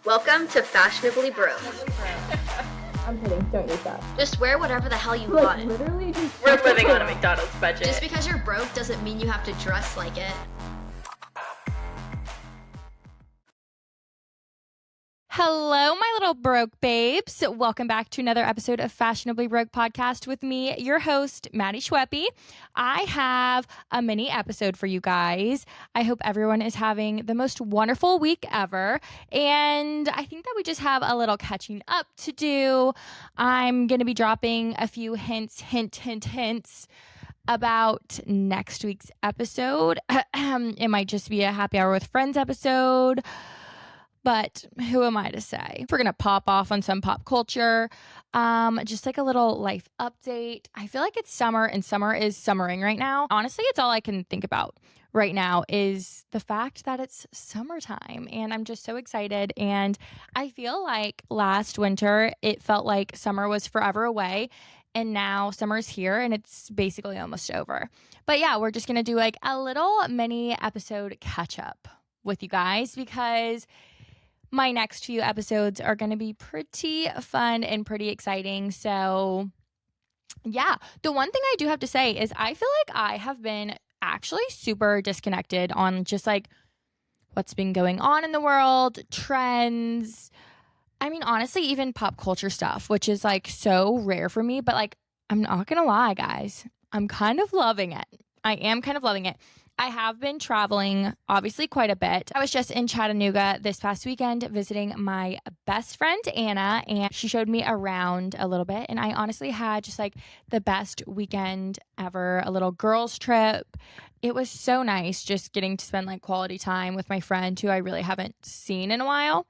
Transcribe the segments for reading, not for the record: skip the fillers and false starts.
Welcome to Fashionably Broke. I'm kidding, don't use that. Just wear whatever the hell you want. Literally just... We're living on a McDonald's budget. Just because you're broke doesn't mean you have to dress like it. Hello, my little broke babes. Welcome back to another episode of Fashionably Broke Podcast with me, your host, Maddy Schweppy. I have a mini episode for you guys. I hope everyone is having the most wonderful week ever. And I think that we just have a little catching up to do. I'm going to be dropping a few hints about next week's episode. It might just be a happy hour with friends episode. But who am I to say? We're going to pop off on some pop culture, just like a little life update. I feel like it's summer and summer is summering right now. Honestly, it's all I can think about right now is the fact that it's summertime and I'm just so excited. And I feel like last winter, it felt like summer was forever away. And now summer's here and it's basically almost over. But yeah, we're just going to do like a little mini episode catch up with you guys because my next few episodes are going to be pretty fun and pretty exciting. So yeah, the one thing I do have to say is I feel like I have been actually super disconnected on just like what's been going on in the world, trends. I mean, honestly, even pop culture stuff, which is like so rare for me. But like, I'm not going to lie, guys. I'm kind of loving it. I am kind of loving it. I have been traveling, obviously, quite a bit. I was just in Chattanooga this past weekend visiting my best friend, Anna, and she showed me around a little bit. And I honestly had just like the best weekend ever, a little girls trip. It was so nice just getting to spend like quality time with my friend who I really haven't seen in a while.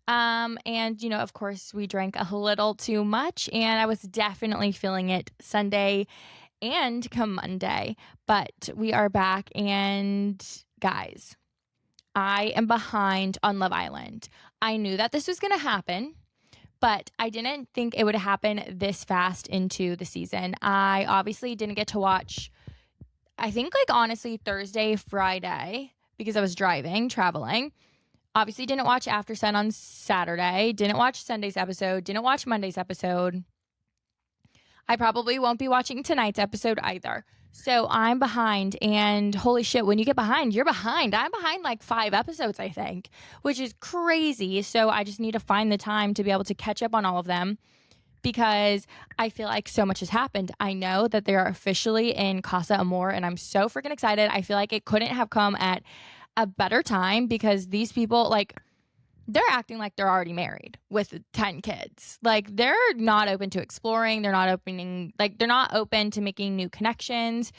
And, you know, of course, we drank a little too much and I was definitely feeling it Sunday and come Monday, but we are back and guys, I am behind on Love Island. I knew that this was going to happen, but I didn't think it would happen this fast into the season. I obviously didn't get to watch, I think like honestly Thursday, Friday, because I was traveling. Obviously didn't watch After Sun on Saturday, didn't watch Sunday's episode, didn't watch Monday's episode. I probably won't be watching tonight's episode either. So I'm behind and holy shit, when you get behind, you're behind. I'm behind like 5 episodes, I think, which is crazy. So I just need to find the time to be able to catch up on all of them because I feel like so much has happened. I know that they are officially in Casa Amor and I'm so freaking excited. I feel like it couldn't have come at a better time because these people like they're acting like they're already married with 10 kids. Like they're not open to exploring. They're not open to making new connections.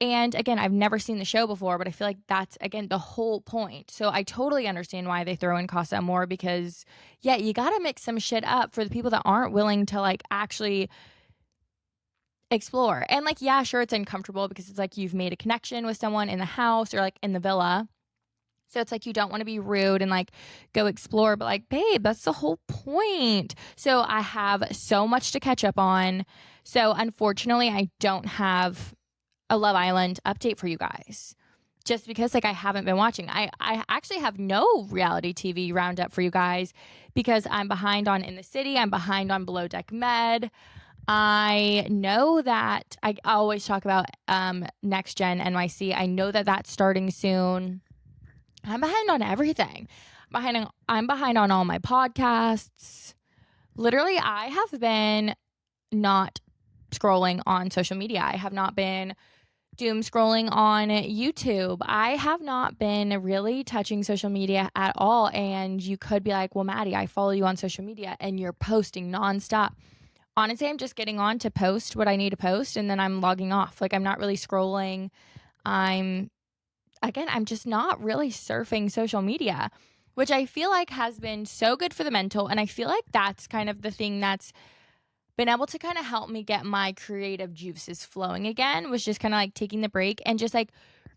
And again, I've never seen the show before, but I feel like that's again the whole point. So I totally understand why they throw in Casa Amor because yeah, you got to mix some shit up for the people that aren't willing to like actually explore. And like, yeah, sure, it's uncomfortable because it's like you've made a connection with someone in the house or like in the villa. So it's like you don't want to be rude and like go explore, but like, babe, that's the whole point. So I have so much to catch up on. So unfortunately, I don't have a Love Island update for you guys just because like I haven't been watching. I actually have no reality TV roundup for you guys because I'm behind on In the City. I'm behind on Below Deck Med. I know that I always talk about Next Gen NYC. I know that that's starting soon. I'm behind on everything. I'm behind on all my podcasts. Literally, I have been not scrolling on social media. I have not been doom scrolling on YouTube. I have not been really touching social media at all. And you could be like, well, Maddy, I follow you on social media and you're posting nonstop. Honestly, I'm just getting on to post what I need to post and then I'm logging off. Like I'm not really scrolling. I'm just not really surfing social media, which I feel like has been so good for the mental. And I feel like that's kind of the thing that's been able to kind of help me get my creative juices flowing again, was just kind of like taking the break and just like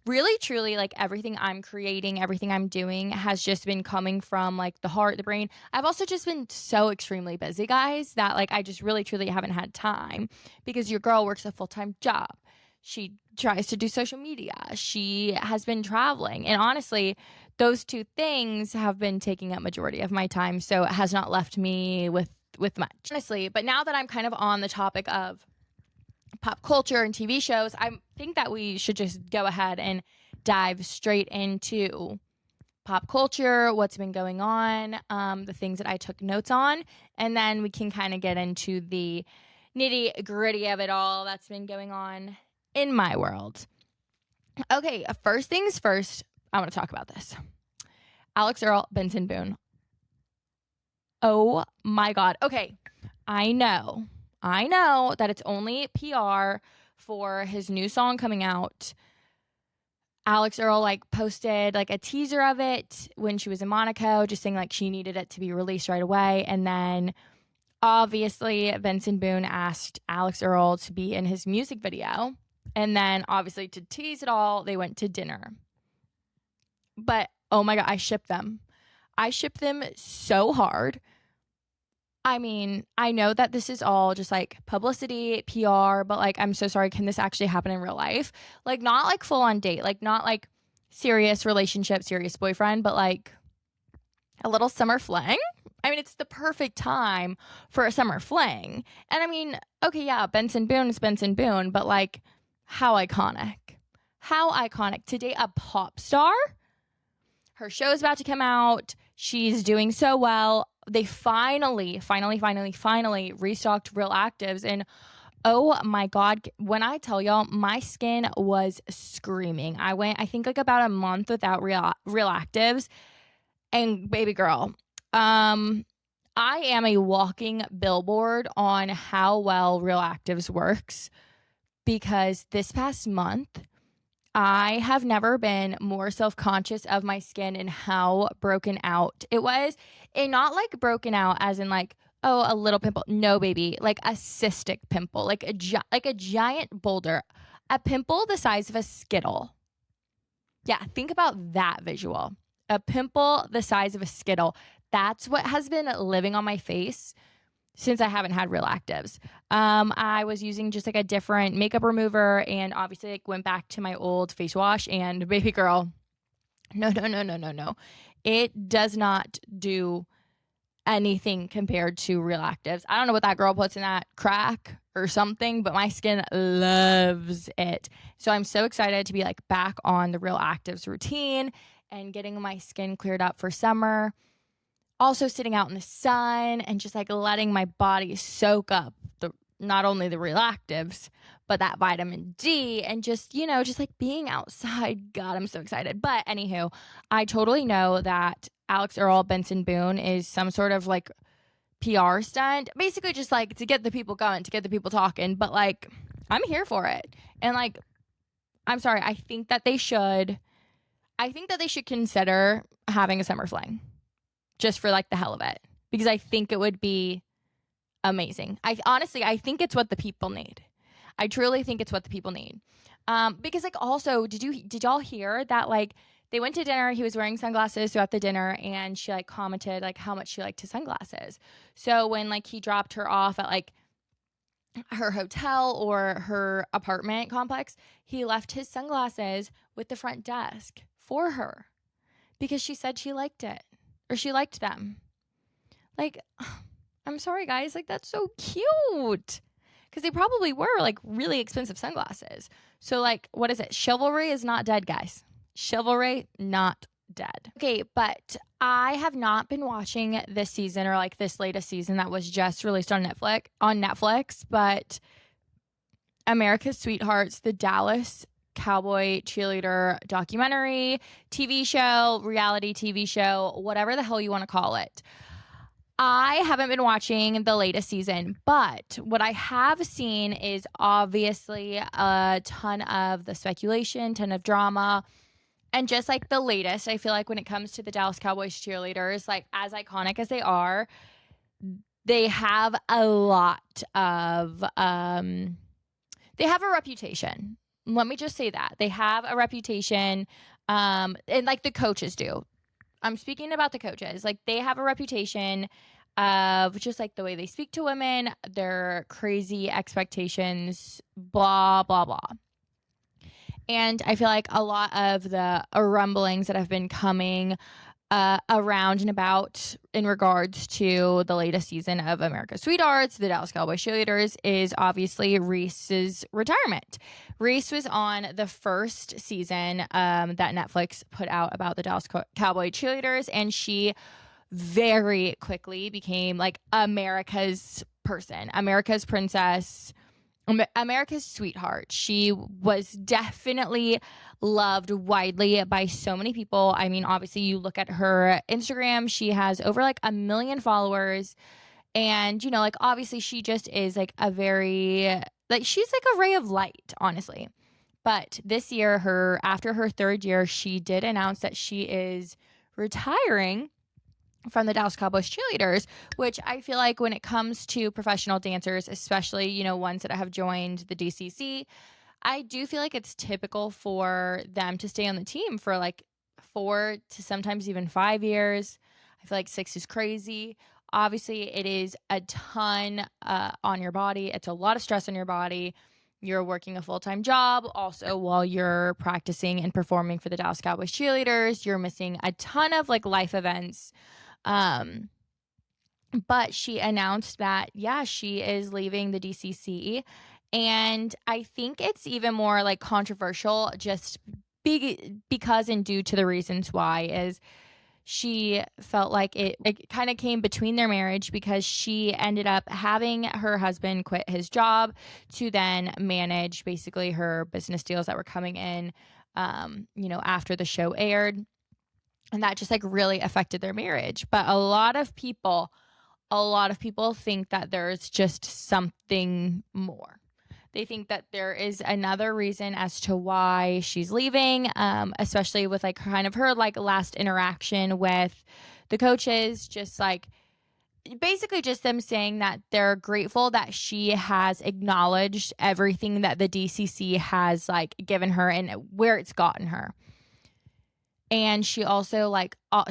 really, truly like everything I'm creating, everything I'm doing has just been coming from like the heart, the brain. I've also just been so extremely busy, guys, that like I just really, truly haven't had time because your girl works a full-time job. She tries to do social media. She has been traveling. And honestly, those two things have been taking up majority of my time, so it has not left me with much, honestly. But now that I'm kind of on the topic of pop culture and TV shows, I think that we should just go ahead and dive straight into pop culture, what's been going on, the things that I took notes on, and then we can kind of get into the nitty gritty of it all that's been going on in my world. Okay, first things first, I want to talk about this. Alix Earle, Benson Boone. Oh my God. Okay, I know that it's only PR for his new song coming out. Alix Earle posted a teaser of it when she was in Monaco, just saying she needed it to be released right away. And then obviously Benson Boone asked Alix Earle to be in his music video. And then obviously to tease it all, they went to dinner. But oh my God, I ship them. I ship them so hard. I mean, I know that this is all just publicity, PR, but I'm so sorry. Can this actually happen in real life? Not full on date, not serious relationship, serious boyfriend, but a little summer fling. I mean, it's the perfect time for a summer fling. And I mean, okay, yeah, Benson Boone is Benson Boone, but how iconic. How iconic. To date a pop star? Her show's about to come out. She's doing so well. They finally restocked Real Actives. And oh my God, when I tell y'all, my skin was screaming. I went, I think about a month without Real Actives. And baby girl, I am a walking billboard on how well Real Actives works. Because this past month, I have never been more self-conscious of my skin and how broken out it was. And not broken out as in oh, a little pimple. No, baby. A cystic pimple. A giant boulder. A pimple the size of a Skittle. Yeah, think about that visual. A pimple the size of a Skittle. That's what has been living on my face since I haven't had Real Actives. I was using just a different makeup remover and obviously went back to my old face wash, and baby girl, no. It does not do anything compared to Real Actives. I don't know what that girl puts in that crack or something, but my skin loves it. So I'm so excited to be back on the Real Actives routine and getting my skin cleared up for summer. Also sitting out in the sun and just letting my body soak up not only the Real Actives, but that vitamin D and just being outside. God, I'm so excited. But anywho, I totally know that Alix Earle, Benson Boone is some sort of PR stunt. Basically just to get the people going, to get the people talking. But I'm here for it. And I'm sorry, I think that they should consider having a summer fling. Just for the hell of it. Because I think it would be amazing. I think it's what the people need. I truly think it's what the people need. Because also, did y'all hear that they went to dinner, he was wearing sunglasses throughout the dinner, and she commented how much she liked his sunglasses. So when he dropped her off at her hotel or her apartment complex, he left his sunglasses with the front desk for her. Because she said she liked it. Or she liked them. I'm sorry, guys. That's so cute. Because they probably were, really expensive sunglasses. So, what is it? Chivalry is not dead, guys. Chivalry, not dead. Okay, but I have not been watching this season or, this latest season that was just released on Netflix. But America's Sweethearts, the Dallas Cowboy Cheerleader documentary, TV show, reality TV show, whatever the hell you want to call it. I haven't been watching the latest season, but what I have seen is obviously a ton of the speculation, ton of drama, and just the latest. I feel when it comes to the Dallas Cowboys Cheerleaders, as iconic as they are, they have a lot of, they have a reputation. Let me just say that. They have a reputation, and the coaches do. I'm speaking about the coaches. They have a reputation of just the way they speak to women, their crazy expectations, blah, blah, blah. And I feel like a lot of the rumblings that have been coming around and about in regards to the latest season of America's Sweethearts, the Dallas Cowboys Cheerleaders, is obviously Reese's retirement. Reese was on the first season that Netflix put out about the Dallas Cowboy Cheerleaders, and she very quickly became like America's person, America's princess, America's sweetheart. She was definitely loved widely by so many people. I mean, obviously, you look at her Instagram, she has over like 1 million followers. And, like, obviously, she just is like a very, like, she's like a ray of light, honestly. But this year, after her third year, she did announce that she is retiring from the Dallas Cowboys Cheerleaders, which I feel like when it comes to professional dancers, especially, ones that have joined the DCC, I do feel like it's typical for them to stay on the team for like 4 to sometimes even 5 years. I feel like 6 is crazy. Obviously, it is a ton on your body. It's a lot of stress on your body. You're working a full-time job. Also, while you're practicing and performing for the Dallas Cowboys Cheerleaders, you're missing a ton of like life events. But she announced that, she is leaving the DCC. And I think it's even more like controversial just because and due to the reasons why is she felt like it kind of came between their marriage because she ended up having her husband quit his job to then manage basically her business deals that were coming in, after the show aired. And that just like really affected their marriage. But a lot of people think that there's just something more. They think that there is another reason as to why she's leaving, especially with like kind of her like last interaction with the coaches, just like basically just them saying that they're grateful that she has acknowledged everything that the DCC has like given her and where it's gotten her. And she also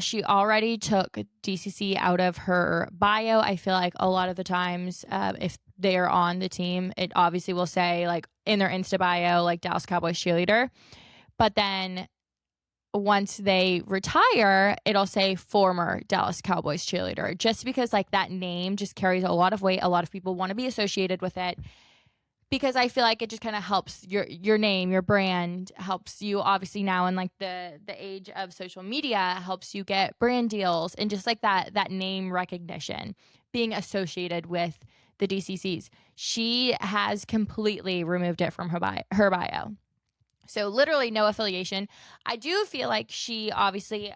she already took DCC out of her bio. I feel like a lot of the times if they're on the team, it obviously will say like in their Insta bio, like Dallas Cowboys cheerleader. But then once they retire, it'll say former Dallas Cowboys cheerleader, just because like that name just carries a lot of weight. A lot of people want to be associated with it. Because I feel like it just kind of helps your name, your brand, helps you obviously now in like the age of social media, helps you get brand deals and just like that name recognition, being associated with the DCCs. She has completely removed it from her bio. So literally no affiliation. I do feel like she obviously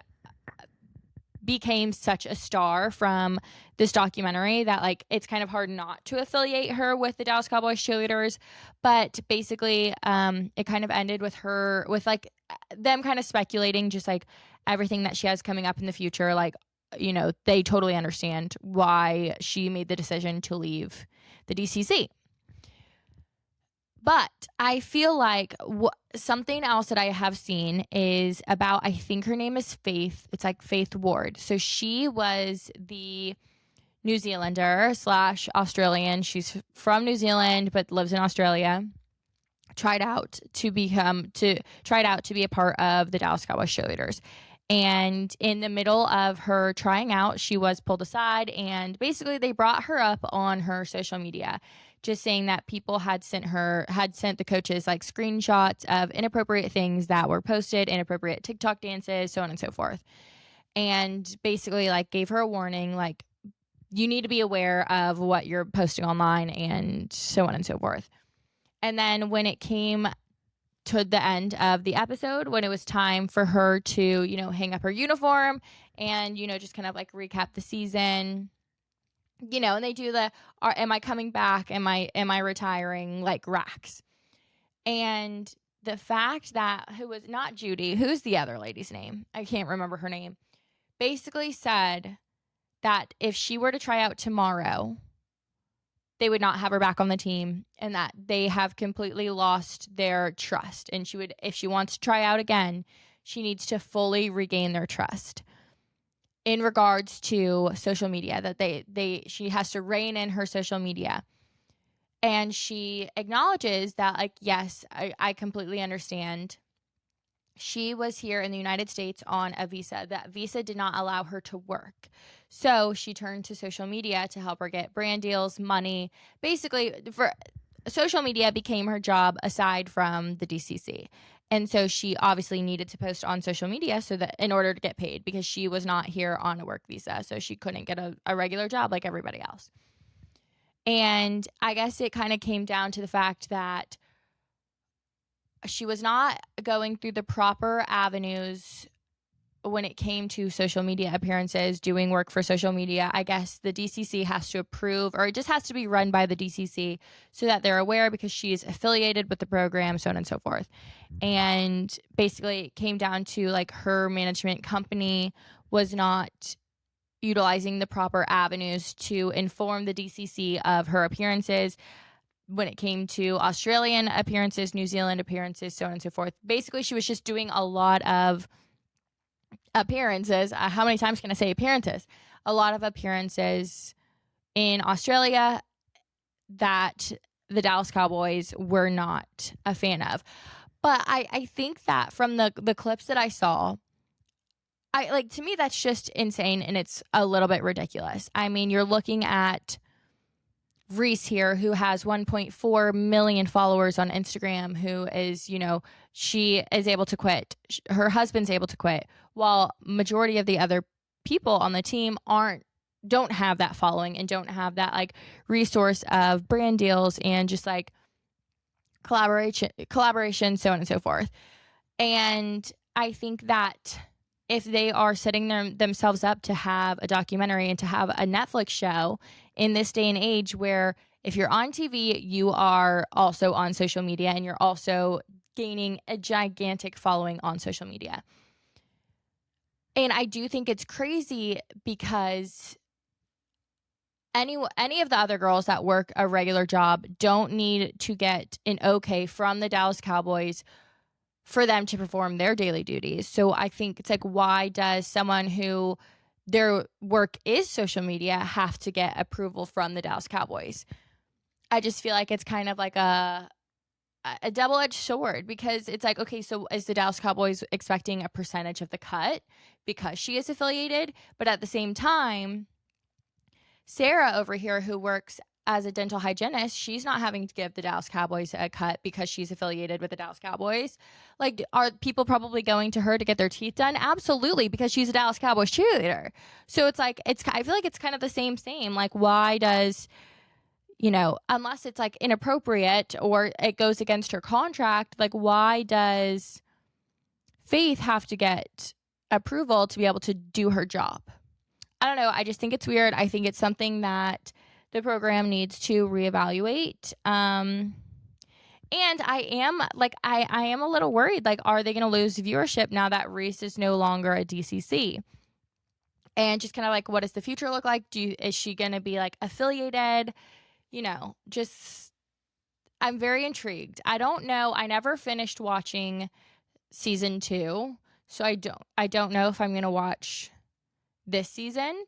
became such a star from this documentary that like it's kind of hard not to affiliate her with the Dallas Cowboys cheerleaders. But basically it kind of ended with her with like them kind of speculating just like everything that she has coming up in the future. Like, they totally understand why she made the decision to leave the DCC. But I feel like something else that I have seen is about, I think her name is Faith. It's like Faith Ward. So she was the New Zealander / Australian. She's from New Zealand, but lives in Australia. Tried out to be a part of the Dallas Cowboys cheerleaders. And in the middle of her trying out, she was pulled aside and basically they brought her up on her social media, just saying that people had sent the coaches like screenshots of inappropriate things that were posted, inappropriate TikTok dances, so on and so forth. And basically like gave her a warning, like you need to be aware of what you're posting online and so on and so forth. And then when it came to the end of the episode, when it was time for her to, hang up her uniform and, just kind of like recap the season, and they do am I coming back? Am I retiring? Like racks. And the fact that who was not Judy, who's the other lady's name? I can't remember her name. Basically said that if she were to try out tomorrow, they would not have her back on the team and that they have completely lost their trust. And if she wants to try out again, she needs to fully regain their trust in regards to social media, that she has to rein in her social media. And she acknowledges that, like, yes, I completely understand. She was here in the United States on a visa. That visa did not allow her to work. So she turned to social media to help her get brand deals, money. Basically, for social media became her job aside from the DCC. And so she obviously needed to post on social media so that in order to get paid, because she was not here on a work visa. So she couldn't get a regular job like everybody else. And I guess it kind of came down to the fact that she was not going through the proper avenues when it came to social media appearances, doing work for social media. I guess the DCC has to approve, or it just has to be run by the DCC so that they're aware, because she's affiliated with the program, so on and so forth. And basically it came down to, like, her management company was not utilizing the proper avenues to inform the DCC of her appearances when it came to Australian appearances, New Zealand appearances, so on and so forth. Basically, she was just doing a lot of appearances. How many times can I say appearances? A lot of appearances in Australia that the Dallas Cowboys were not a fan of. But I think that from the clips that I saw, to me, that's just insane, and it's a little bit ridiculous. I mean, you're looking at Reale here, who has 1.4 million followers on Instagram, who is, she is able to quit. Her husband's able to quit, while majority of the other people on the team don't have that following and don't have that, like, resource of brand deals and just, like, collaboration, so on and so forth. And I think that if they are setting themselves up to have a documentary and to have a Netflix show in this day and age, where if you're on TV, you are also on social media, and you're also gaining a gigantic following on social media. And I do think it's crazy, because any of the other girls that work a regular job don't need to get an okay from the Dallas Cowboys for them to perform their daily duties. So I think it's like, why does someone who their work is social media have to get approval from the Dallas Cowboys? I just feel like it's kind of like a double-edged sword, because it's like, okay, so is the Dallas Cowboys expecting a percentage of the cut because she is affiliated? But at the same time, Sarah over here, who works as a dental hygienist, she's not having to give the Dallas Cowboys a cut because she's affiliated with the Dallas Cowboys. Like, are people probably going to her to get their teeth done? Absolutely, because she's a Dallas Cowboys cheerleader. So it's like, I feel like it's kind of the same. Like, why does, unless it's, like, inappropriate or it goes against her contract, like, why does Faith have to get approval to be able to do her job? I don't know. I just think it's weird. I think it's something that the program needs to reevaluate. And I am a little worried. Like, are they going to lose viewership now that Reale is no longer a DCC? And just kind of like, what does the future look like? Is she going to be, like, affiliated? I'm very intrigued. I don't know. I never finished watching season 2, so I don't know if I'm going to watch this season.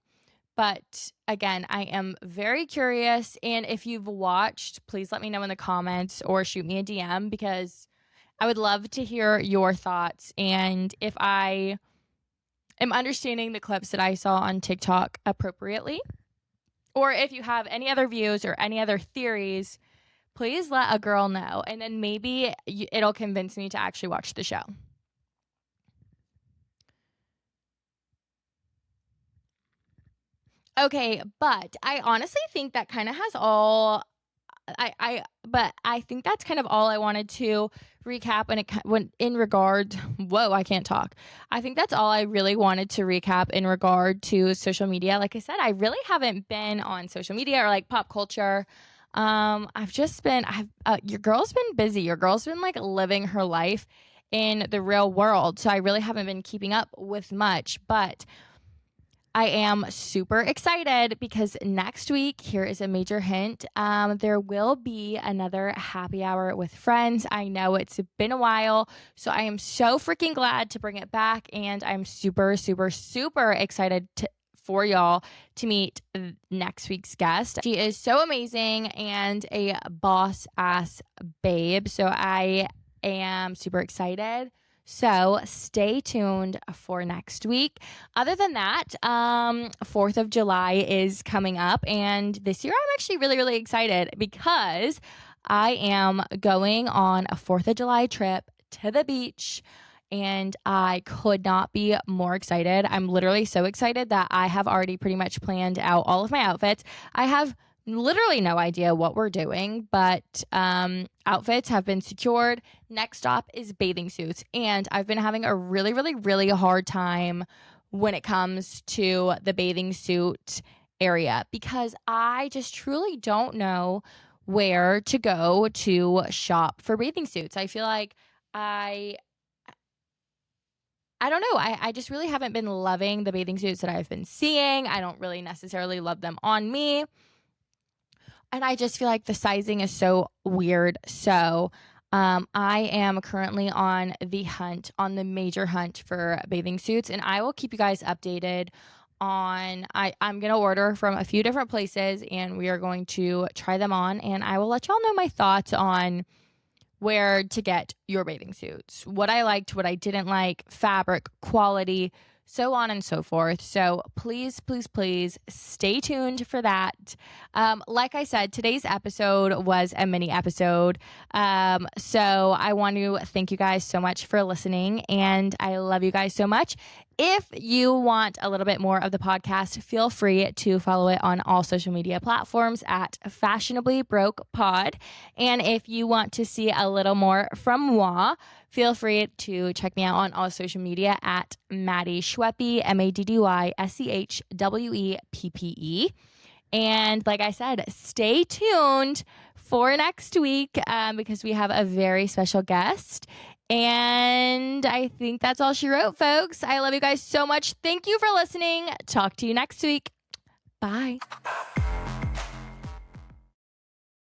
But again, I am very curious. And if you've watched, please let me know in the comments or shoot me a DM, because I would love to hear your thoughts. And if I am understanding the clips that I saw on TikTok appropriately, or if you have any other views or any other theories, please let a girl know. And then maybe it'll convince me to actually watch the show. Okay, but I honestly think that kind of has all. But I think that's kind of all I wanted to recap when in regard. Whoa, I can't talk. I think that's all I really wanted to recap in regard to social media. Like I said, I really haven't been on social media or, like, pop culture. Your girl's been busy. Your girl's been, like, living her life in the real world. So I really haven't been keeping up with much, but I am super excited because next week, here is a major hint, there will be another happy hour with friends. I know it's been a while, so I am so freaking glad to bring it back, and I'm super, super, super excited for y'all to meet next week's guest. She is so amazing and a boss ass babe. So I am super excited. So stay tuned for next week. Other than that, 4th of July is coming up. And this year I'm actually really, really excited because I am going on a 4th of July trip to the beach. And I could not be more excited. I'm literally so excited that I have already pretty much planned out all of my outfits. I have literally no idea what we're doing, but outfits have been secured. Next stop is bathing suits. And I've been having a really, really, really hard time when it comes to the bathing suit area because I just truly don't know where to go to shop for bathing suits. I feel like I don't know. I just really haven't been loving the bathing suits that I've been seeing. I don't really necessarily love them on me. And I just feel like the sizing is so weird. So I am currently on the major hunt for bathing suits. And I will keep you guys updated on, I'm going to order from a few different places and we are going to try them on. And I will let y'all know my thoughts on where to get your bathing suits, what I liked, what I didn't like, fabric, quality, so on and so forth. So please, please, please stay tuned for that. Like I said, today's episode was a mini episode. So I want to thank you guys so much for listening and I love you guys so much. If you want a little bit more of the podcast, feel free to follow it on all social media platforms at Fashionably Broke Pod. And if you want to see a little more from moi, feel free to check me out on all social media at Maddy Schweppe, MADDYSEHWEPPE. And like I said, stay tuned for next week because we have a very special guest. And I think that's all she wrote, folks. I love you guys so much. Thank you for listening. Talk to you next week. Bye.